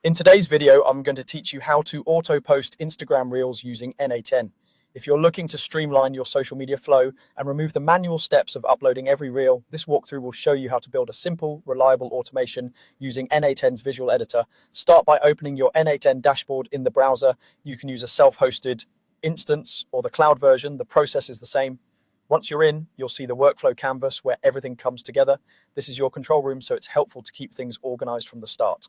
In today's video, I'm going to teach you how to auto-post Instagram Reels using N8N. If you're looking to streamline your social media flow and remove the manual steps of uploading every reel, this walkthrough will show you how to build a simple, reliable automation using N8N's visual editor. Start by opening your N8N dashboard in the browser. You can use a self-hosted instance or the cloud version. The process is the same. Once you're in, you'll see the workflow canvas where everything comes together. This is your control room, so it's helpful to keep things organized from the start.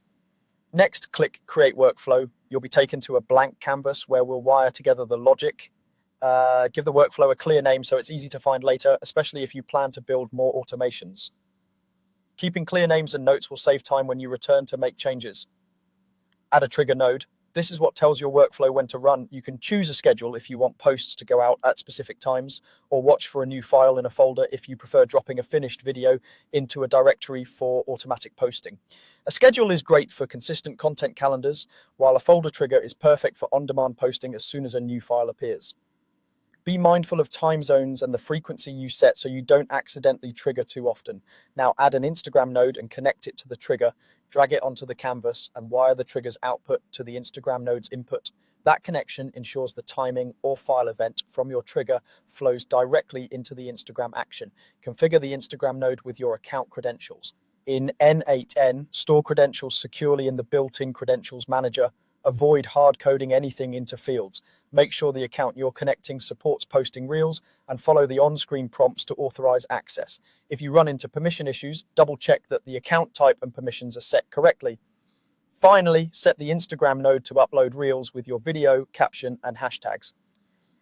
Next, click Create Workflow. You'll be taken to a blank canvas where we'll wire together the logic. Give the workflow a clear name so it's easy to find later, especially if you plan to build more automations. Keeping clear names and notes will save time when you return to make changes. Add a trigger node. This is what tells your workflow when to run. You can choose a schedule if you want posts to go out at specific times, or watch for a new file in a folder if you prefer dropping a finished video into a directory for automatic posting. A schedule is great for consistent content calendars, while a folder trigger is perfect for on-demand posting as soon as a new file appears. Be mindful of time zones and the frequency you set so you don't accidentally trigger too often. Now add an Instagram node and connect it to the trigger, drag it onto the canvas and wire the trigger's output to the Instagram node's input. That connection ensures the timing or file event from your trigger flows directly into the Instagram action. Configure the Instagram node with your account credentials. In N8N, store credentials securely in the built-in credentials manager. Avoid hard coding anything into fields. Make sure the account you're connecting supports posting reels and follow the on-screen prompts to authorize access. If you run into permission issues, double check that the account type and permissions are set correctly. Finally, set the Instagram node to upload reels with your video, caption, and hashtags.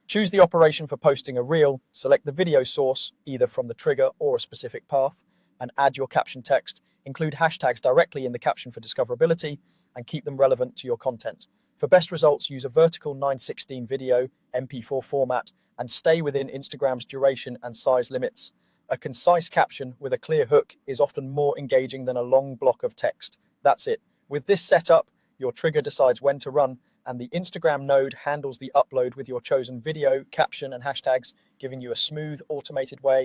Choose the operation for posting a reel, select the video source, either from the trigger or a specific path, and add your caption text. Include hashtags directly in the caption for discoverability, and keep them relevant to your content. For best results, use a vertical 9:16 video, MP4 format, and stay within Instagram's duration and size limits. A concise caption with a clear hook is often more engaging than a long block of text. That's it. With this setup, your trigger decides when to run, and the Instagram node handles the upload with your chosen video, caption, and hashtags, giving you a smooth, automated way